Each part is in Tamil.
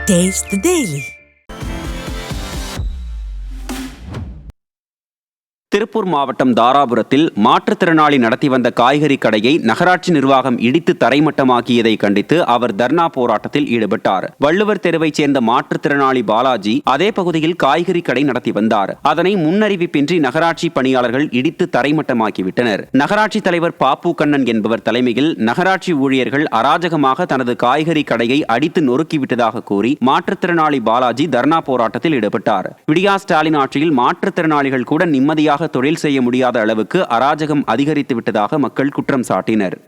Taste the Daily. திருப்பூர் மாவட்டம் தாராபுரத்தில் மாற்றுத்திறனாளி நடத்தி வந்த காய்கறி கடையை நகராட்சி நிர்வாகம் இடித்து தரைமட்டமாக்கியதை கண்டித்து அவர் தர்ணா போராட்டத்தில் ஈடுபட்டார். வள்ளுவர் தெருவைச் சேர்ந்த மாற்றுத்திறனாளி பாலாஜி அதே பகுதியில் காய்கறி கடை நடத்தி வந்தார். அதனை முன்னறிவிப்பின்றி நகராட்சி பணியாளர்கள் இடித்து தரைமட்டமாக்கிவிட்டனர். நகராட்சி தலைவர் பாப்பு கண்ணன் என்பவர் தலைமையில் நகராட்சி ஊழியர்கள் அராஜகமாக தனது காய்கறி கடையை அடித்து நொறுக்கிவிட்டதாக கூறி மாற்றுத்திறனாளி பாலாஜி தர்ணா போராட்டத்தில் ஈடுபட்டார். விடியா ஸ்டாலின் ஆட்சியில் மாற்றுத்திறனாளிகள் கூட நிம்மதியாக தொழில் செய்ய முடியாத அளவுக்கு அராஜகம் அதிகரித்து விட்டதாக மக்கள் குற்றம் சாட்டினர்.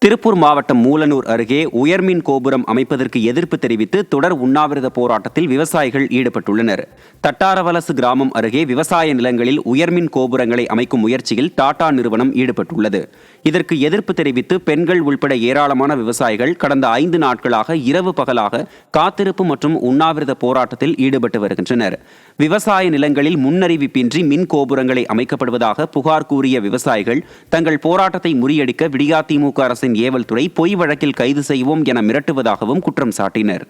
திருப்பூர் மாவட்டம் மூலனூர் அருகே உயர்மின் கோபுரம் அமைப்பதற்கு எதிர்ப்பு தெரிவித்து தொடர் உண்ணாவிரத போராட்டத்தில் விவசாயிகள் ஈடுபட்டுள்ளனர். தட்டாரவலசு கிராமம் அருகே விவசாய நிலங்களில் உயர்மின் கோபுரங்களை அமைக்கும் முயற்சியில் டாடா நிறுவனம் ஈடுபட்டுள்ளது. இதற்கு எதிர்ப்பு தெரிவித்து பெண்கள் உள்பட ஏராளமான விவசாயிகள் கடந்த 5 நாட்களாக இரவு பகலாக காத்திருப்பு மற்றும் உண்ணாவிரத போராட்டத்தில் ஈடுபட்டு வருகின்றனர். விவசாய நிலங்களில் முன்னறிவிப்பின்றி மின் கோபுரங்களை அமைக்கப்படுவதாக புகார் கூறிய விவசாயிகள் தங்கள் போராட்டத்தை முறியடிக்க விடியா திமுக அரசின் ஏவல் துறை பொய் வழக்கில் கைது செய்வோம் என மிரட்டுவதாகவும் குற்றம் சாட்டினர்.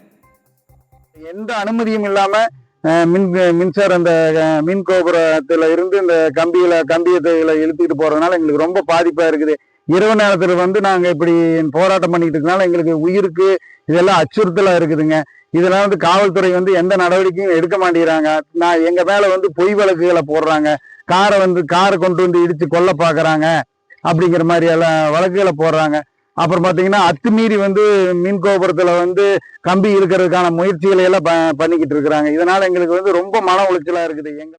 எந்த அனுமதியும் இல்லாம மின்சார அந்த மின் கோபுரத்துல இருந்து இந்த கம்பியத்தை இழுத்துக்கிட்டு போறதுனால எங்களுக்கு ரொம்ப பாதிப்பா இருக்குது. இரவு நேரத்துல நாங்க இப்படி போராட்டம் பண்ணிட்டு இருக்கனால எங்களுக்கு உயிருக்கு இதெல்லாம் அச்சுறுத்தலா இருக்குதுங்க. இதெல்லாம் காவல்துறை எந்த நடவடிக்கையும் எடுக்க மாட்டேங்கிறாங்க. எங்க மேல பொய் வழக்குகளை போடுறாங்க. காரை கொண்டு இடிச்சு கொல்ல பாக்குறாங்க அப்படிங்கிற மாதிரி எல்லாம் வழக்குகளை போடுறாங்க. அப்புறம் பாத்தீங்கன்னா அத்துமீறி மின் கோபுரத்துல கம்பி இழுக்கிறதுக்கான முயற்சிகளை எல்லாம் பண்ணிக்கிட்டு இருக்கிறாங்க. இதனால எங்களுக்கு ரொம்ப மன உளைச்சலா இருக்குது.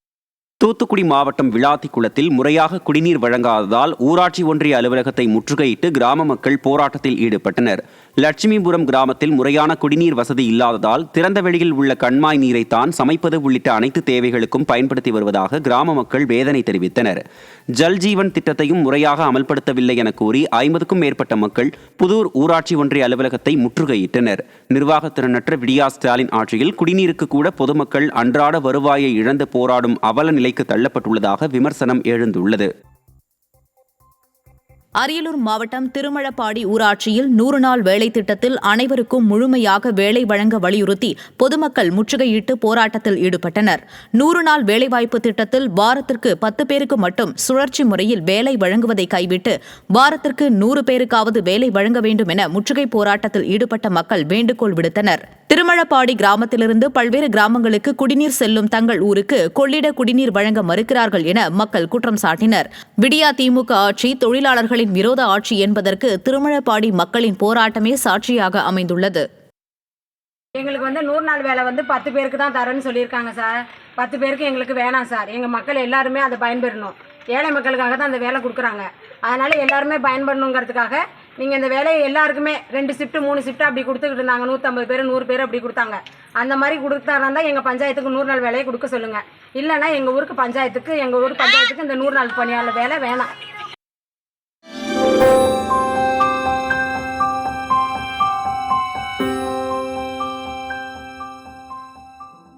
தூத்துக்குடி மாவட்டம் விளாத்திக்குளத்தில் முறையாக குடிநீர் வழங்காததால் ஊராட்சி ஒன்றிய அலுவலகத்தை முற்றுகையிட்டு கிராம மக்கள் போராட்டத்தில் ஈடுபட்டனர். லட்சுமிபுரம் கிராமத்தில் முறையான குடிநீர் வசதி இல்லாததால் திறந்த வெளியில் உள்ள கண்மாய் நீரைத்தான் சமைப்பது உள்ளிட்ட அனைத்து தேவைகளுக்கும் பயன்படுத்தி வருவதாக கிராம மக்கள் வேதனை தெரிவித்தனர். ஜல்ஜீவன் திட்டத்தையும் முறையாக அமல்படுத்தவில்லை என கூறி 50க்கும் மேற்பட்ட மக்கள் புதூர் ஊராட்சி ஒன்றிய அலுவலகத்தை முற்றுகையிட்டனர். நிர்வாகத்திறனற்ற விடியா ஸ்டாலின் ஆட்சியில் குடிநீருக்கு கூட பொதுமக்கள் அன்றாட வருவாயை இழந்து போராடும் அவல நிலைக்கு தள்ளப்பட்டுள்ளதாக விமர்சனம் எழுந்துள்ளது. அரியலூர் மாவட்டம் திருமழப்பாடி ஊராட்சியில் 100 நாள் வேலை திட்டத்தில் அனைவருக்கும் முழுமையாக வேலை வழங்க வலியுறுத்தி பொதுமக்கள் முற்றுகையிட்டு போராட்டத்தில் ஈடுபட்டனர். 100 நாள் வேலைவாய்ப்பு திட்டத்தில் வாரத்திற்கு 10 பேருக்கு மட்டும் சுழற்சி முறையில் வேலை வழங்குவதை கைவிட்டு வாரத்திற்கு 100 பேருக்காவது வேலை வழங்க வேண்டும் என முற்றுகை போராட்டத்தில் ஈடுபட்ட மக்கள் வேண்டுகோள் விடுத்தனர். திருமழப்பாடி கிராமத்திலிருந்து பல்வேறு கிராமங்களுக்கு குடிநீர் செல்லும் தங்கள் ஊருக்கு கொள்ளிட குடிநீர் வழங்க மறுக்கிறார்கள் என மக்கள் குற்றம் சாட்டினர். விடியா திமுக ஆட்சி தொழிலாளர்களின் விரோத ஆட்சி என்பதற்கு திருமழப்பாடி மக்களின் போராட்டமே சாட்சியாக அமைந்துள்ளது. எங்களுக்கு 100 நாள் வேலை 10 பேருக்கு தான் தரேன்னு சொல்லியிருக்காங்க சார். 10 பேருக்கு எங்களுக்கு வேணாம் சார். எங்கள் மக்கள் எல்லாருமே அதை பயன்பெறணும். ஏழை மக்களுக்காக தான் அந்த வேலை கொடுக்குறாங்க. அதனால எல்லாருமே பயன்படணுங்கிறதுக்காக நீங்கள் இந்த வேலையை எல்லாருக்குமே 2 ஷிஃப்ட் 3 ஷிஃப்ட் அப்படி கொடுத்துக்கிட்டு இருந்தாங்க. 150 பேர் 100 பேர் அப்படி கொடுத்தாங்க. அந்த மாதிரி கொடுத்தாருந்தா எங்கள் பஞ்சாயத்துக்கு 100 நாள் வேலையை கொடுக்க சொல்லுங்கள். இல்லைன்னா எங்கள் ஊர் பஞ்சாயத்துக்கு இந்த 100 நாள் பணியாளர் வேலை வேணாம்.